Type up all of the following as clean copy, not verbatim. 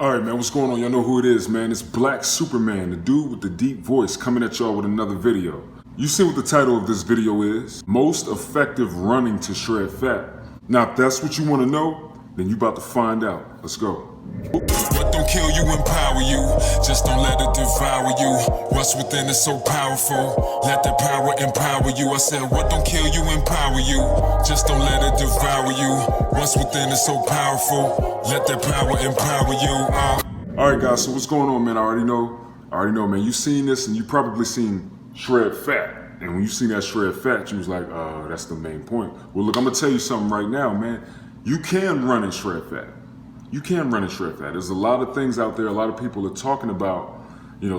All right, man, what's going on? Y'all know who it is, man. It's Black Superman, the dude with the deep voice, coming at y'all with another video. You see what the title of this video is? Most effective running to shred fat. Now, if that's what you want to know, then you about to find out. Let's go. What don't kill you, empower you. Just don't let it devour you. What's within is so powerful. Let that power empower you. I said, what don't kill you, empower you. Just don't let it devour you. What's within is so powerful. Let that power empower you. All right, guys, so what's going on, man? I already know, man. You seen this and you probably seen shred fat. And when you seen that shred fat, you was like, that's the main point. Well, look, I'm gonna tell you something right now, man. You can run and shred fat. You can run and shred fat. There's a lot of things out there, a lot of people are talking about,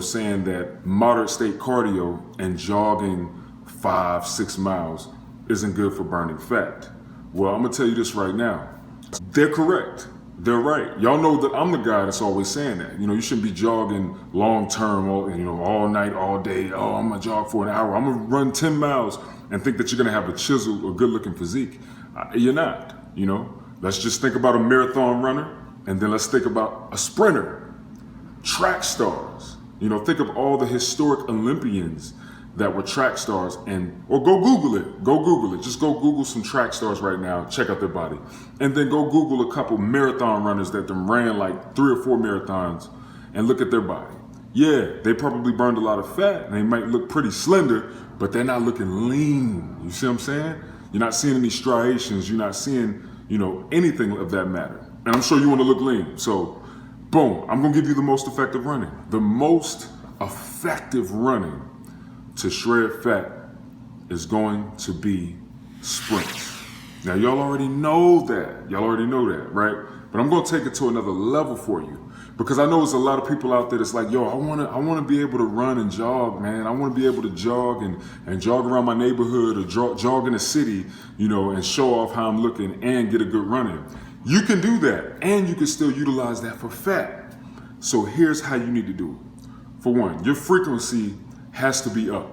saying that moderate state cardio and jogging 5-6 miles isn't good for burning fat. Well, I'm gonna tell you this right now. They're correct. They're right. Y'all know that I'm the guy that's always saying that. You shouldn't be jogging long term, all night, all day. Oh, I'm gonna jog for an hour. I'm gonna run 10 miles and think that you're gonna have a chiseled or good looking physique. You're not, Let's just think about a marathon runner. And then let's think about a sprinter, track stars. Think of all the historic Olympians that were track stars or go Google it. Go Google it. Just go Google some track stars right now. Check out their body. And then go Google a couple marathon runners that ran like 3 or 4 marathons and look at their body. Yeah, they probably burned a lot of fat and they might look pretty slender, but they're not looking lean. You see what I'm saying? You're not seeing any striations. You're not seeing, anything of that matter. And I'm sure you want to look lean. So, boom, I'm going to give you the most effective running. The most effective running to shred fat is going to be sprints. Now, y'all already know that. Right? But I'm going to take it to another level for you. Because I know there's a lot of people out there that's like, yo, I want to be able to run and jog, man. I want to be able to jog and jog around my neighborhood or jog in the city, and show off how I'm looking and get a good run in. You can do that, and you can still utilize that for fat. So here's how you need to do it. For one, your frequency has to be up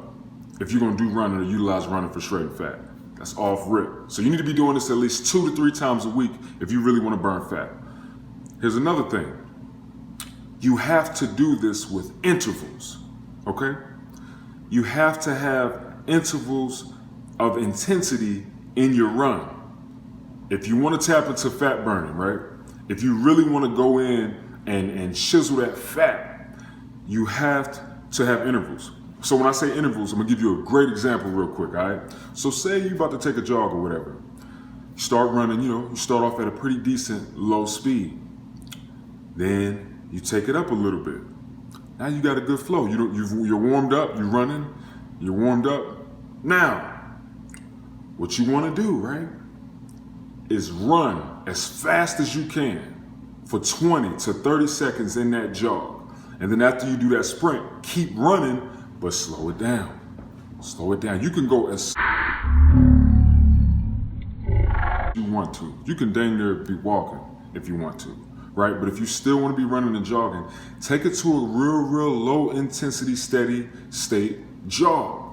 if you're gonna do running or utilize running for shredding fat. That's off rip. So you need to be doing this at least 2 to 3 times a week if you really wanna burn fat. Here's another thing. You have to do this with intervals, okay? You have to have intervals of intensity in your run. If you want to tap into fat burning, right? If you really want to go in and chisel that fat, you have to have intervals. So when I say intervals, I'm gonna give you a great example real quick, all right? So say you're about to take a jog or whatever. Start running, you start off at a pretty decent low speed. Then you take it up a little bit. Now you got a good flow. You're warmed up, you're running, you're warmed up. Now, what you want to do, right, is run as fast as you can for 20 to 30 seconds in that jog. And then after you do that sprint, keep running, but slow it down. Slow it down. You can go as you want to. You can dang near be walking if you want to, right? But if you still want to be running and jogging, take it to a real low intensity, steady state jog.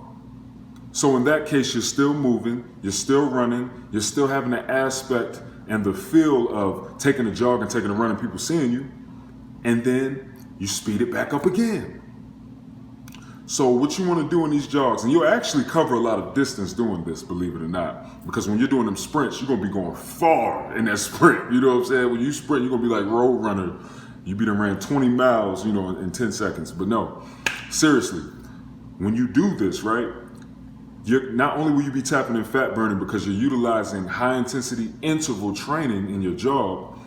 So in that case, you're still moving, you're still running, you're still having the aspect and the feel of taking a jog and taking a run and people seeing you, and then you speed it back up again. So what you want to do in these jogs, and you'll actually cover a lot of distance doing this, believe it or not, because when you're doing them sprints, you're going to be going far in that sprint. You know what I'm saying? When you sprint, you're going to be like road runner. You be done ran 20 miles, in 10 seconds. But no, seriously, when you do this, right, not only will you be tapping in fat burning because you're utilizing high intensity interval training in your jog,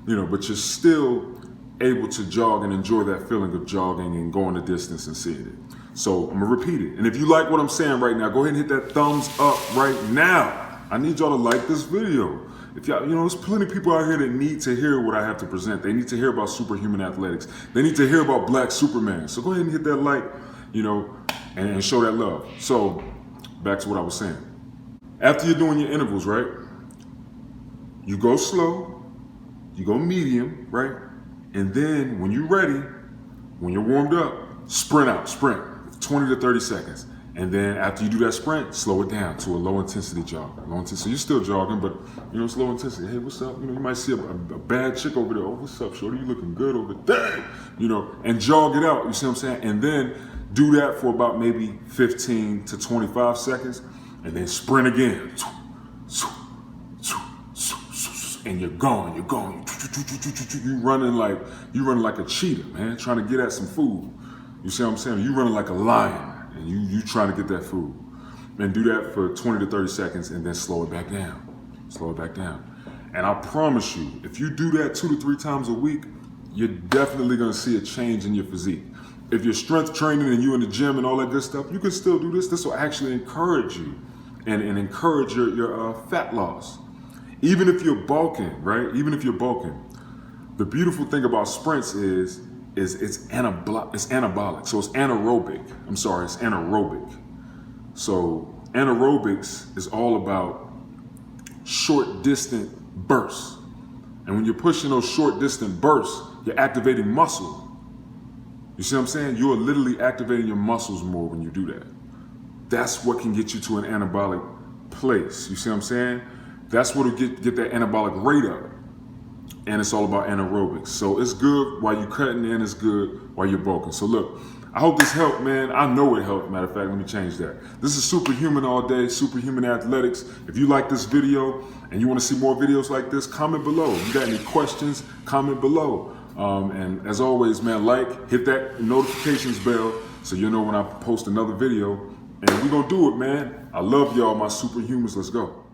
but you're still able to jog and enjoy that feeling of jogging and going the distance and seeing it. So I'm gonna repeat it. And if you like what I'm saying right now, go ahead and hit that thumbs up right now. I need y'all to like this video. If y'all, there's plenty of people out here that need to hear what I have to present. They need to hear about superhuman athletics. They need to hear about Black Superman. So go ahead and hit that like, and show that love. So back to what I was saying. After you're doing your intervals, right? You go slow, you go medium, right? And then when you're ready, when you're warmed up, sprint 20 to 30 seconds. And then after you do that sprint, slow it down to a low intensity jog. Low intensity. So you're still jogging, but it's low intensity. Hey, what's up? You might see a bad chick over there. Oh, what's up, shorty? You looking good over there. And jog it out. You see what I'm saying? And then do that for about maybe 15 to 25 seconds, and then sprint again. And you're going. You running like a cheetah, man, trying to get at some food. You see what I'm saying? You running like a lion. And you trying to get that food. And do that for 20 to 30 seconds and then slow it back down. Slow it back down. And I promise you, if you do that 2 to 3 times a week, you're definitely gonna see a change in your physique. If you're strength training and you in the gym and all that good stuff, you can still do this. This will actually encourage you and encourage your fat loss. Even if you're bulking, right? Even if you're bulking, the beautiful thing about sprints is it's anabolic. So it's anaerobic. It's anaerobic. So anaerobics is all about short distant bursts. And when you're pushing those short distant bursts, you're activating muscle. You see what I'm saying? You're literally activating your muscles more when you do that. That's what can get you to an anabolic place. You see what I'm saying? That's what will get that anabolic rate up. And it's all about anaerobics. So it's good while you're cutting, and it's good while you're bulking. So look, I hope this helped, man. I know it helped. Matter of fact, let me change that. This is Superhuman All Day, Superhuman Athletics. If you like this video and you want to see more videos like this, comment below. If you got any questions, comment below. And as always, man, hit that notifications bell so you'll know when I post another video. And we're going to do it, man. I love y'all, my superhumans. Let's go.